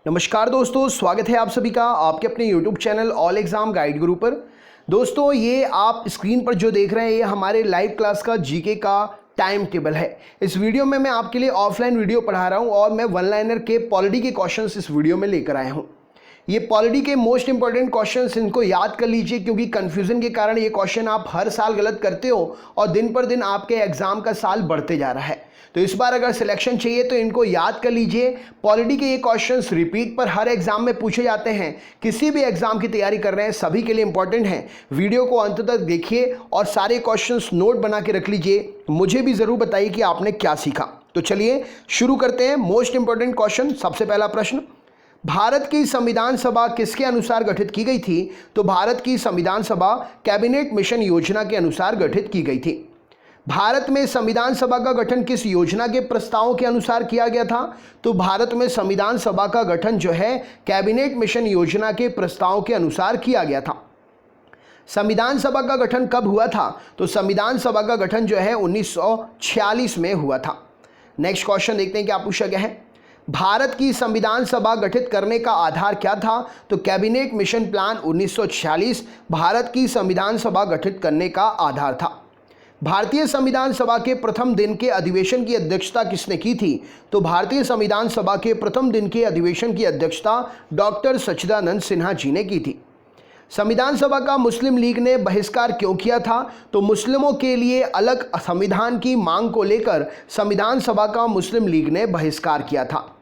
नमस्कार दोस्तों, स्वागत है आप सभी का आपके अपने YouTube channel all exam guide गुरु पर। दोस्तों, ये आप स्क्रीन पर जो देख रहे हैं ये हमारे लाइव क्लास का जीके का टाइम टेबल है। इस वीडियो में मैं आपके लिए ऑफलाइन वीडियो पढ़ा रहा हूँ और मैं वन लाइनर के पॉलिटी के क्वेश्चंस इस वीडियो में लेकर आया हूँ। ये पॉलिटी के मोस्ट इंपॉर्टेंट क्वेश्चंस, इनको याद कर लीजिए क्योंकि कंफ्यूजन के कारण ये क्वेश्चन आप हर साल गलत करते हो और दिन पर दिन आपके एग्जाम का साल बढ़ते जा रहा है। तो इस बार अगर सिलेक्शन चाहिए तो इनको याद कर लीजिए। पॉलिटी के ये क्वेश्चंस रिपीट पर हर एग्जाम में पूछे जाते हैं। किसी भी एग्जाम की तैयारी कर रहे हैं सभी के लिए इंपॉर्टेंट हैं। वीडियो को अंत तक देखिए और सारे क्वेश्चंस नोट बना के रख लीजिए। मुझे भी जरूर बताइए कि आपने क्या सीखा। तो चलिए शुरू करते हैं। मोस्ट इंपॉर्टेंट क्वेश्चन, सबसे पहला प्रश्न, भारत की संविधान सभा किसके अनुसार गठित की गई थी? तो भारत की संविधान सभा कैबिनेट मिशन योजना के अनुसार गठित की गई थी। भारत में संविधान सभा का गठन किस योजना के प्रस्तावों के अनुसार किया गया था? तो भारत में संविधान सभा का गठन जो है कैबिनेट मिशन योजना के प्रस्तावों के अनुसार किया गया था। संविधान सभा का गठन कब हुआ था? तो संविधान सभा का गठन जो है 1946 में हुआ था। नेक्स्ट क्वेश्चन देखते हैं क्या पूछा गया है। भारत की संविधान सभा गठित करने का आधार क्या था? तो कैबिनेट मिशन प्लान 1946 भारत की संविधान सभा गठित करने का आधार था। भारतीय संविधान सभा के प्रथम दिन के अधिवेशन की अध्यक्षता किसने की थी? तो भारतीय संविधान सभा के प्रथम दिन के अधिवेशन की अध्यक्षता डॉक्टर सच्चिदानंद सिन्हा जी ने की थी। संविधान सभा का मुस्लिम लीग ने बहिष्कार क्यों किया था? तो मुस्लिमों के लिए अलग संविधान की मांग को लेकर संविधान सभा का मुस्लिम लीग ने बहिष्कार किया था।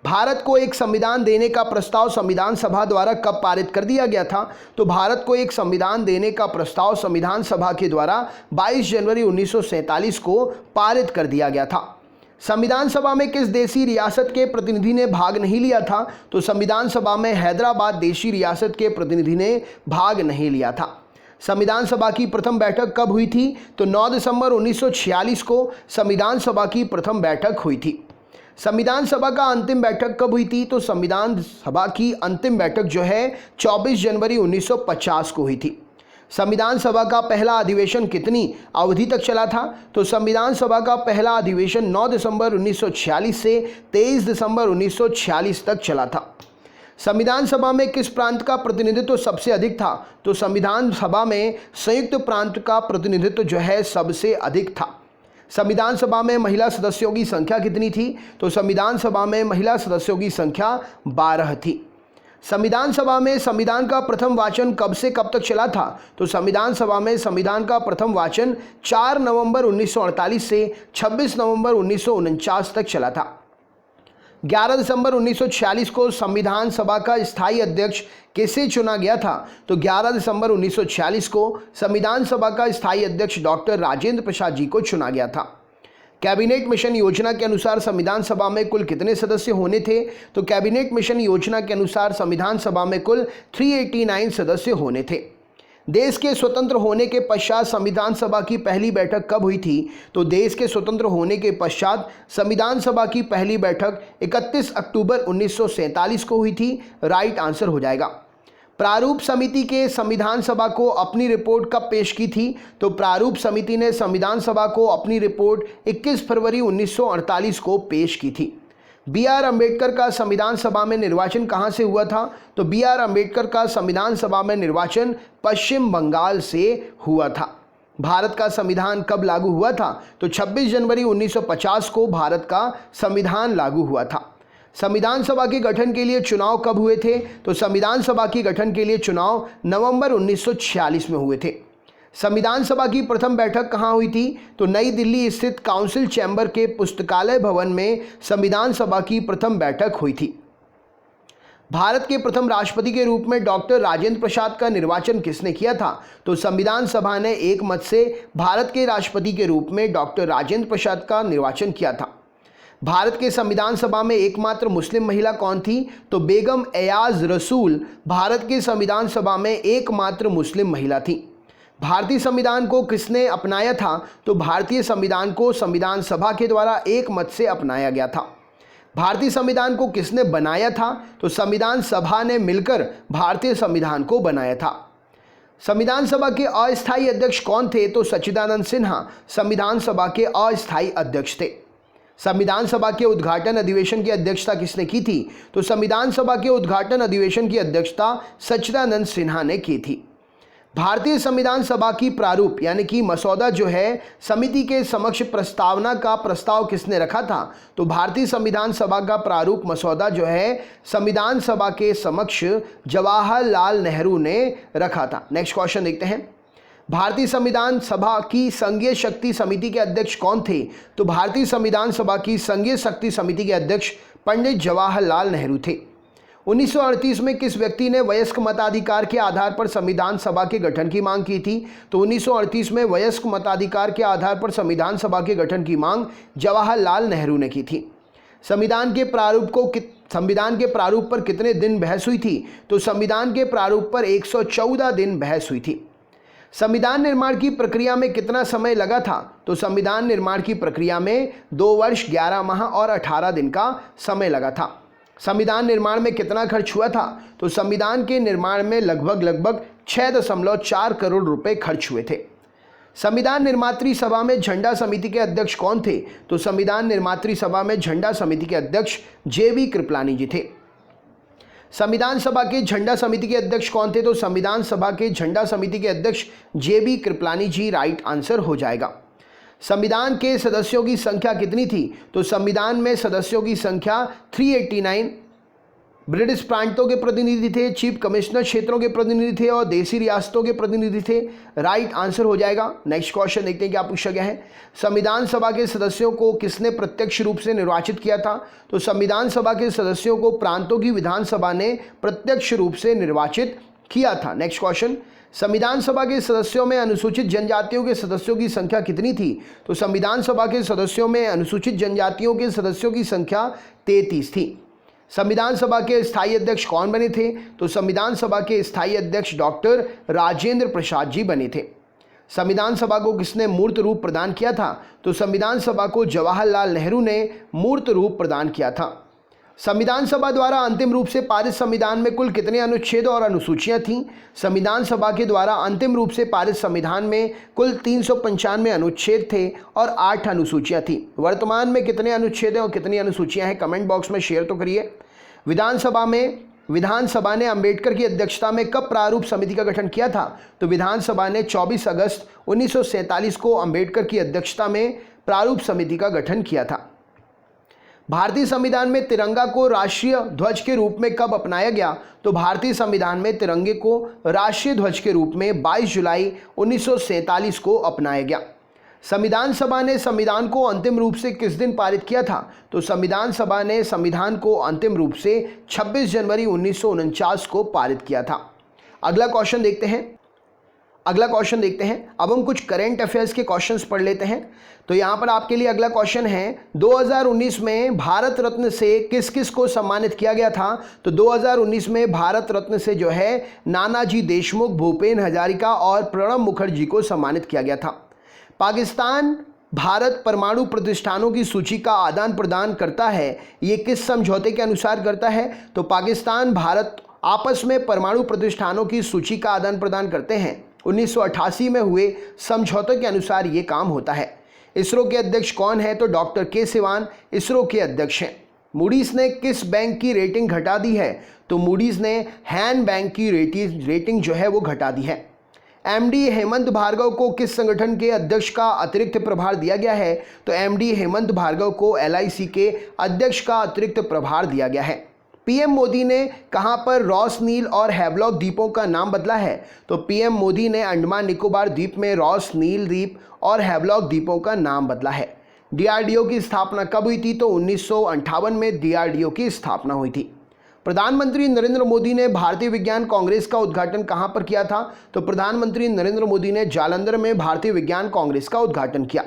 भारत को एक संविधान देने का प्रस्ताव संविधान सभा द्वारा कब पारित कर दिया गया था? तो भारत को एक संविधान देने का प्रस्ताव संविधान सभा के द्वारा 22 जनवरी 1947 को पारित कर दिया गया था। संविधान सभा में किस देशी रियासत के प्रतिनिधि ने भाग नहीं लिया था? तो संविधान सभा में हैदराबाद देशी रियासत के प्रतिनिधि ने भाग नहीं लिया था। संविधान सभा की प्रथम बैठक कब हुई थी? तो 9 दिसंबर 1946 को संविधान सभा की प्रथम बैठक हुई थी। संविधान सभा का अंतिम बैठक कब हुई थी? तो संविधान सभा की अंतिम बैठक जो है 24 जनवरी 1950 को हुई थी। संविधान सभा का पहला अधिवेशन कितनी अवधि तक चला था? तो संविधान सभा का पहला अधिवेशन 9 दिसंबर 1946 से 23 दिसंबर 1946 तक चला था। संविधान सभा में किस प्रांत का प्रतिनिधित्व सबसे अधिक था? तो संविधान सभा में संयुक्त प्रांत का प्रतिनिधित्व जो है सबसे अधिक था। संविधान सभा में महिला सदस्यों की संख्या कितनी थी? तो संविधान सभा में महिला सदस्यों की संख्या 12 थी। संविधान सभा में संविधान का प्रथम वाचन कब से कब तक चला था? तो संविधान सभा में संविधान का प्रथम वाचन 4 नवंबर 1948 से 26 नवंबर 1949 तक चला था। 11 दिसंबर 1946 को संविधान सभा का स्थायी अध्यक्ष किसे चुना गया था? तो 11 दिसंबर 1946 को संविधान सभा का स्थायी अध्यक्ष डॉक्टर राजेंद्र प्रसाद जी को चुना गया था। कैबिनेट मिशन योजना के अनुसार संविधान सभा में कुल कितने सदस्य होने थे? तो कैबिनेट मिशन योजना के अनुसार संविधान सभा में कुल 389 सदस्य होने थे। देश के स्वतंत्र होने के पश्चात संविधान सभा की पहली बैठक कब हुई थी? तो देश के स्वतंत्र होने के पश्चात संविधान सभा की पहली बैठक 31 अक्टूबर 1947 को हुई थी। राइट आंसर हो जाएगा। प्रारूप समिति के संविधान सभा को अपनी रिपोर्ट कब पेश की थी? तो प्रारूप समिति ने संविधान सभा को अपनी रिपोर्ट 21 फरवरी 1948 को पेश की थी। बी.आर. अम्बेडकर का संविधान सभा में निर्वाचन कहां से हुआ था? तो बी.आर. अम्बेडकर का संविधान सभा में निर्वाचन पश्चिम बंगाल से हुआ था। भारत का संविधान कब लागू हुआ था? तो 26 जनवरी 1950 को भारत का संविधान लागू हुआ था। संविधान सभा के गठन के लिए चुनाव कब हुए थे? तो संविधान सभा के गठन के लिए चुनाव नवंबर 1946 में हुए थे। संविधान सभा की प्रथम बैठक कहाँ हुई थी? तो नई दिल्ली स्थित काउंसिल चैम्बर के पुस्तकालय भवन में संविधान सभा की प्रथम बैठक हुई थी। भारत के प्रथम राष्ट्रपति के रूप में डॉक्टर राजेंद्र प्रसाद का निर्वाचन किसने किया था? तो संविधान सभा ने एक मत से भारत के राष्ट्रपति के रूप में डॉक्टर राजेंद्र प्रसाद का निर्वाचन किया था। भारत के संविधान सभा में एकमात्र मुस्लिम महिला कौन थी? तो बेगम एयाज रसूल भारत के संविधान सभा में एकमात्र मुस्लिम महिला थी। भारतीय संविधान को किसने अपनाया था? तो भारतीय संविधान को संविधान सभा के द्वारा एक मत से अपनाया गया था। भारतीय संविधान को किसने बनाया था? तो संविधान सभा ने मिलकर भारतीय संविधान को बनाया था। संविधान सभा के अस्थायी अध्यक्ष कौन थे? तो सच्चिदानंद सिन्हा संविधान सभा के अस्थायी अध्यक्ष थे। संविधान सभा के उद्घाटन अधिवेशन की अध्यक्षता किसने की थी? तो संविधान सभा के उद्घाटन अधिवेशन की अध्यक्षता सच्चिदानंद सिन्हा ने की थी। भारतीय संविधान सभा की प्रारूप यानी कि मसौदा जो है समिति के समक्ष प्रस्तावना का प्रस्ताव किसने रखा था? तो भारतीय संविधान सभा का प्रारूप मसौदा जो है संविधान सभा के समक्ष जवाहरलाल नेहरू ने रखा था। नेक्स्ट क्वेश्चन देखते हैं। भारतीय संविधान सभा की संघीय शक्ति समिति के अध्यक्ष कौन थे? तो भारतीय संविधान सभा की संघीय शक्ति समिति के अध्यक्ष पंडित जवाहरलाल नेहरू थे। 1938 में किस व्यक्ति ने वयस्क मताधिकार के आधार पर संविधान सभा के गठन की मांग की थी? तो 1938 में वयस्क मताधिकार के आधार पर संविधान सभा के गठन की मांग जवाहरलाल नेहरू ने की थी। संविधान के प्रारूप पर कितने दिन बहस हुई थी? तो संविधान के प्रारूप पर 114 दिन बहस हुई थी। संविधान निर्माण की प्रक्रिया में कितना समय लगा था? तो संविधान निर्माण की प्रक्रिया में 2 वर्ष 11 माह और 18 दिन का समय लगा था। संविधान निर्माण में कितना खर्च हुआ था? तो संविधान के निर्माण में लगभग 6.4 करोड़ रुपए खर्च हुए थे। संविधान निर्मात्री सभा में झंडा समिति के अध्यक्ष कौन थे? तो संविधान निर्मात्री सभा में झंडा समिति के अध्यक्ष JV कृपलानी जी थे। संविधान सभा के झंडा समिति के अध्यक्ष कौन थे? तो संविधान सभा के झंडा समिति के अध्यक्ष JV कृपलानी जी राइट आंसर हो जाएगा। संविधान के सदस्यों की संख्या कितनी थी? तो संविधान में सदस्यों की संख्या 389 ब्रिटिश प्रांतों के प्रतिनिधि थे, चीफ कमिश्नर क्षेत्रों के प्रतिनिधि थे और देसी रियासतों के प्रतिनिधि थे। राइट आंसर हो जाएगा। नेक्स्ट क्वेश्चन देखते हैं क्या पूछा गया है। संविधान सभा के सदस्यों को किसने प्रत्यक्ष रूप से निर्वाचित किया था? तो संविधान सभा के सदस्यों को प्रांतों की विधानसभा ने प्रत्यक्ष रूप से निर्वाचित किया था। नेक्स्ट क्वेश्चन, संविधान सभा के सदस्यों में अनुसूचित जनजातियों के सदस्यों की संख्या कितनी थी? तो संविधान सभा के सदस्यों में अनुसूचित जनजातियों के सदस्यों की संख्या 33 थी। संविधान सभा के स्थायी अध्यक्ष कौन बने थे? तो संविधान सभा के स्थायी अध्यक्ष डॉक्टर राजेंद्र प्रसाद जी बने थे। संविधान सभा को किसने मूर्त रूप प्रदान किया था? तो संविधान सभा को जवाहरलाल नेहरू ने मूर्त रूप प्रदान किया था। संविधान सभा द्वारा अंतिम रूप से पारित संविधान में कुल कितने अनुच्छेद और अनुसूचियां थीं? संविधान सभा के द्वारा अंतिम रूप से पारित संविधान में कुल 395 अनुच्छेद थे और 8 अनुसूचियां थीं। वर्तमान में कितने अनुच्छेद हैं और कितनी अनुसूचियां हैं कमेंट बॉक्स में शेयर तो करिए। विधानसभा ने अंबेडकर की अध्यक्षता में कब प्रारूप समिति का गठन किया था? तो विधानसभा ने 24 अगस्त 1947 को अंबेडकर की अध्यक्षता में प्रारूप समिति का गठन किया था। भारतीय संविधान में तिरंगा को राष्ट्रीय ध्वज के रूप में कब अपनाया गया? तो भारतीय संविधान में तिरंगे को राष्ट्रीय ध्वज के रूप में 22 जुलाई 1947 को अपनाया गया। संविधान सभा ने संविधान को अंतिम रूप से किस दिन पारित किया था? तो संविधान सभा ने संविधान को अंतिम रूप से 26 जनवरी 1949 को पारित किया था। अगला क्वेश्चन देखते हैं। अब हम कुछ करेंट अफेयर्स के क्वेश्चंस पढ़ लेते हैं। तो यहाँ पर आपके लिए अगला क्वेश्चन है, 2019 में भारत रत्न से किस किस को सम्मानित किया गया था? तो 2019 में भारत रत्न से जो है नानाजी देशमुख, भूपेन हजारिका और प्रणब मुखर्जी को सम्मानित किया गया था। पाकिस्तान भारत परमाणु प्रतिष्ठानों की सूची का आदान प्रदान करता है, ये किस समझौते के अनुसार करता है? तो पाकिस्तान भारत आपस में परमाणु प्रतिष्ठानों की सूची का आदान प्रदान करते हैं। 1988 में हुए समझौते के अनुसार ये काम होता है। इसरो के अध्यक्ष कौन है? तो डॉक्टर के सिवान इसरो के अध्यक्ष हैं। मूडीज ने किस बैंक की रेटिंग घटा दी है? तो मूडीज ने हैन बैंक की रेटिंग जो है वो घटा दी है। MD हेमंत भार्गव को किस संगठन के अध्यक्ष का अतिरिक्त प्रभार दिया गया है? तो MD हेमंत भार्गव को LIC के अध्यक्ष का अतिरिक्त प्रभार दिया गया है। PM मोदी ने कहां पर रॉस नील और हैवलॉक द्वीपों का नाम बदला है? तो PM मोदी ने अंडमान निकोबार द्वीप में रॉस नील द्वीप और हैवलॉक द्वीपों का नाम बदला है। DRDO की स्थापना कब हुई थी? तो 1958 में DRDO की स्थापना हुई थी। प्रधानमंत्री नरेंद्र मोदी ने भारतीय विज्ञान कांग्रेस का उद्घाटन कहां पर किया था? तो प्रधानमंत्री नरेंद्र मोदी ने जालंधर में भारतीय विज्ञान कांग्रेस का उद्घाटन किया।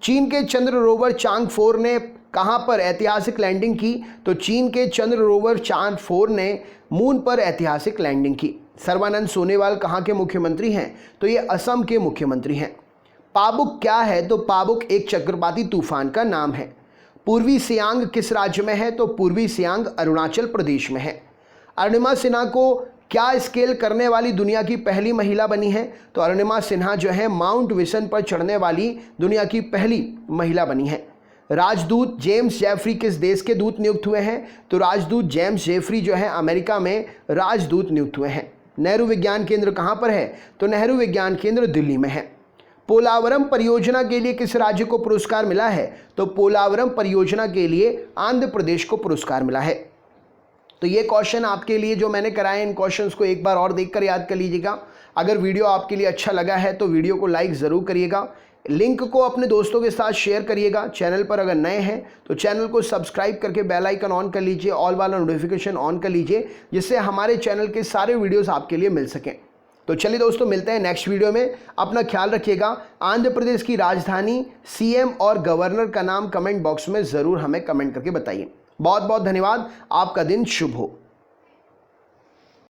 चीन के चंद्र रोवर चांग 4 ने कहां पर ऐतिहासिक लैंडिंग की? तो चीन के चंद्र रोवर चांग 4 ने मून पर ऐतिहासिक लैंडिंग की। सर्बानंद सोनोवाल कहां के मुख्यमंत्री हैं? तो ये असम के मुख्यमंत्री हैं। पाबुक क्या है? तो पाबुक एक चक्रवाती तूफान का नाम है। पूर्वी सियांग किस राज्य में है? तो पूर्वी सियांग अरुणाचल प्रदेश में है। अरुणिमा सिन्हा को क्या स्केल करने वाली दुनिया की पहली महिला बनी है? तो अरुणिमा सिन्हा जो है माउंट विसन पर चढ़ने वाली दुनिया की पहली महिला बनी है। राजदूत जेम्स जेफरी किस देश के दूत नियुक्त हुए हैं? तो राजदूत जेम्स जेफरी जो है अमेरिका में राजदूत नियुक्त हुए हैं। नेहरू विज्ञान केंद्र कहाँ पर है? तो नेहरू विज्ञान केंद्र दिल्ली में है। पोलावरम परियोजना के लिए किस राज्य को पुरस्कार मिला है? तो पोलावरम परियोजना के लिए आंध्र प्रदेश को पुरस्कार मिला है। तो ये क्वेश्चन आपके लिए जो मैंने कराए, इन क्वेश्चंस को एक बार और देखकर याद कर लीजिएगा। अगर वीडियो आपके लिए अच्छा लगा है तो वीडियो को लाइक ज़रूर करिएगा, लिंक को अपने दोस्तों के साथ शेयर करिएगा। चैनल पर अगर नए हैं तो चैनल को सब्सक्राइब करके बेल आइकन ऑन कर लीजिए, ऑल वाला नोटिफिकेशन ऑन कर लीजिए, जिससे हमारे चैनल के सारे वीडियोस आपके लिए मिल सकें। तो चलिए दोस्तों, मिलते हैं नेक्स्ट वीडियो में। अपना ख्याल रखिएगा। आंध्र प्रदेश की राजधानी, सीएम और गवर्नर का नाम कमेंट बॉक्स में ज़रूर हमें कमेंट करके बताइए। बहुत बहुत धन्यवाद। आपका दिन शुभ हो।